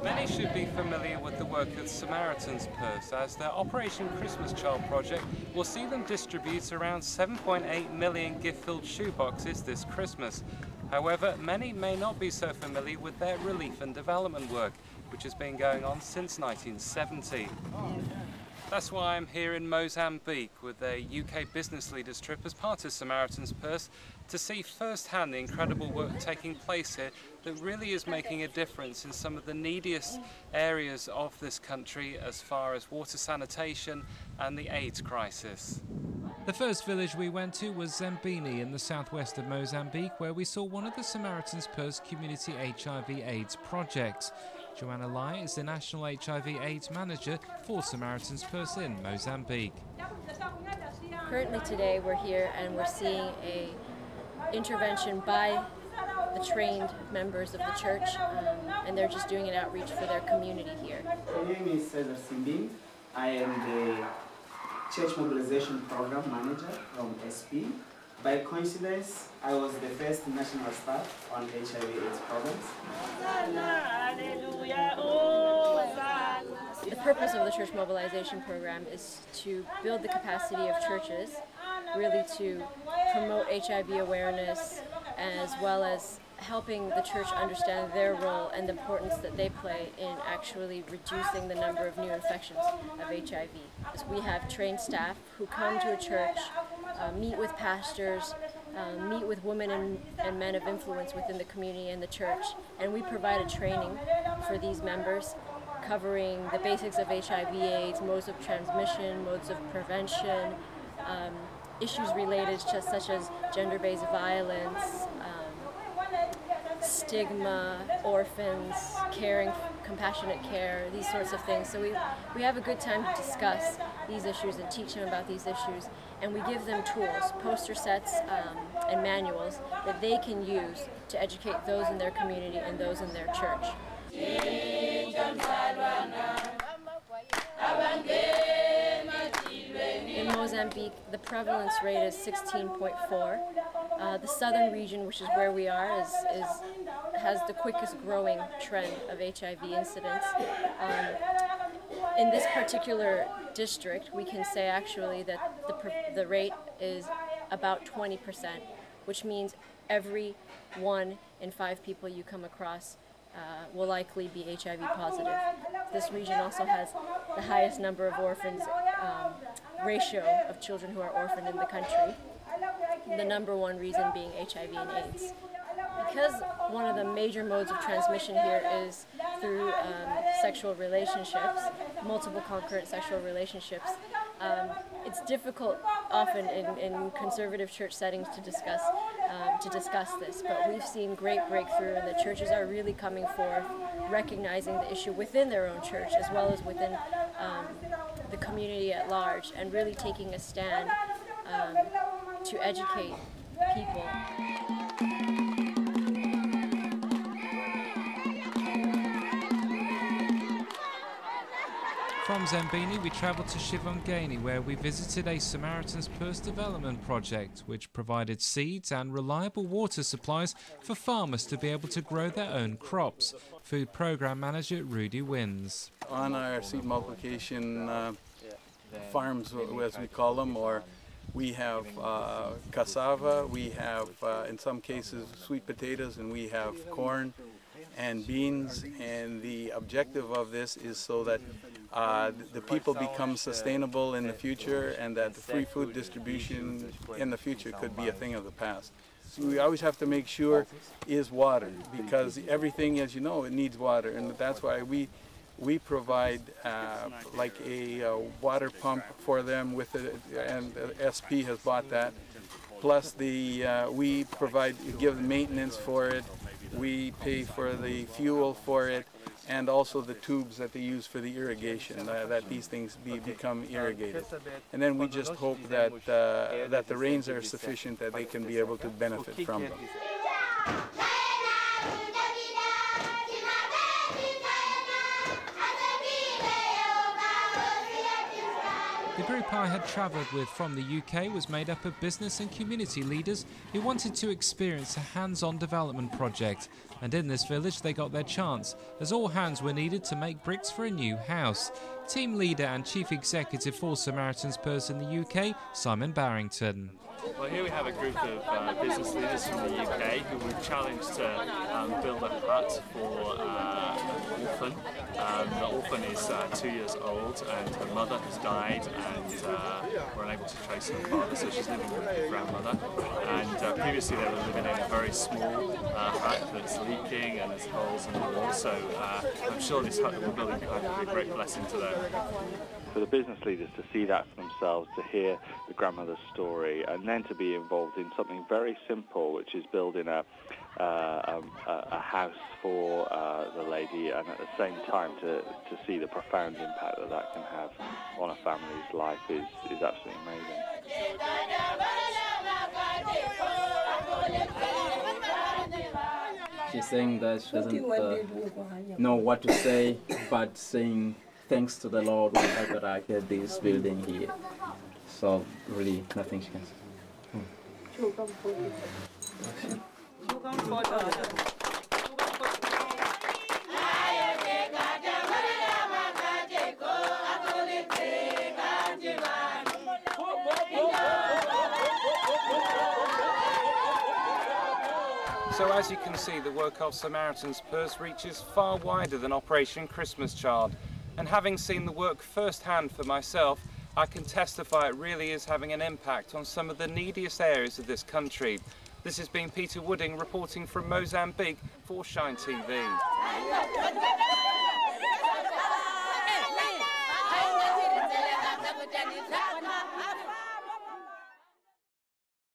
Many should be familiar with the work of Samaritans Purse, as their Operation Christmas Child project will see them distribute around 7.8 million gift-filled shoeboxes this Christmas. However, many may not be so familiar with their relief and development work, which has been going on since 1970. That's why I'm here in Mozambique with a UK business leaders trip as part of Samaritans Purse to see firsthand the incredible work taking place here that really is making a difference in some of the neediest areas of this country as far as water sanitation and the AIDS crisis. The first village we went to was Nzone in the southwest of Mozambique, where we saw one of the Samaritans Purse community HIV/AIDS projects. Joanna Lai is the National HIV/AIDS Manager for Samaritans Purse in Mozambique. Currently today we're here and we're seeing an intervention by the trained members of the church, and they're just doing an outreach for their community here. My name is Cesar Simbing. I am the Church Mobilization Program Manager from SP. By coincidence, I was the first national staff on HIV/AIDS programs. The purpose of the Church Mobilization Program is to build the capacity of churches, really to promote HIV awareness, as well as helping the church understand their role and the importance that they play in actually reducing the number of new infections of HIV. Because we have trained staff who come to a church, meet with pastors, meet with women and men of influence within the community and the church, and we provide a training for these members covering the basics of HIV/AIDS, modes of transmission, modes of prevention, issues related just such as gender-based violence, stigma, orphans, caring, compassionate care, these sorts of things. So we have a good time to discuss these issues and teach them about these issues, and we give them tools, poster sets and manuals that they can use to educate those in their community and those in their church. In Mozambique, the prevalence rate is 16.4. The southern region, which is where we are, has the quickest growing trend of HIV incidence. In this particular district, we can say actually that the rate is about 20%, which means every 1 in 5 people you come across will likely be HIV positive. This region also has the highest number of orphans ratio of children who are orphaned in the country, the number one reason being HIV and AIDS. Because one of the major modes of transmission here is through sexual relationships, multiple concurrent sexual relationships, it's difficult often in conservative church settings to discuss this, but we've seen great breakthrough, and the churches are really coming forth, recognizing the issue within their own church as well as within the community at large, and really taking a stand to educate people. From Nzone, we travelled to Chivongeni, where we visited a Samaritans Purse development project, which provided seeds and reliable water supplies for farmers to be able to grow their own crops. Food Programme Manager Rudy Wins. On our seed multiplication farms, as we call them, or we have cassava, we have in some cases sweet potatoes, and we have corn and beans, and the objective of this is so that the people become sustainable in the future, and that the free food distribution in the future could be a thing of the past. So we always have to make sure is water, because everything, as you know, it needs water, and that's why we provide like a water pump for them with it, and SP has bought that. Plus we give maintenance for it. We pay for the fuel for it, and also the tubes that they use for the irrigation, that these things become irrigated. And then we just hope that that the rains are sufficient that they can be able to benefit from them. The group I had travelled with from the UK was made up of business and community leaders who wanted to experience a hands-on development project. And in this village they got their chance, as all hands were needed to make bricks for a new house. Team leader and chief executive for Samaritans Purse in the UK, Simon Barrington. Well, here we have a group of business leaders from the UK who were challenged to build a hut for an orphan. The orphan is 2 years old and her mother has died, and we're unable to trace her father, so she's living with her grandmother. And previously they were living in a very small hut that's leaking and has holes in the wall, so I'm sure this hut that we're building behind will be a great blessing to them. For the business leaders to see that for themselves, to hear the grandmother's story, and then to be involved in something very simple, which is building a house for the lady, and at the same time to see the profound impact that that can have on a family's life is absolutely amazing. She's saying that she doesn't know what to say, but saying thanks to the Lord that I get this building here. So really nothing she can say. So as you can see, the work of Samaritans Purse reaches far wider than Operation Christmas Child. And having seen the work firsthand for myself, I can testify it really is having an impact on some of the neediest areas of this country. This has been Peter Wooding reporting from Mozambique for Shine TV.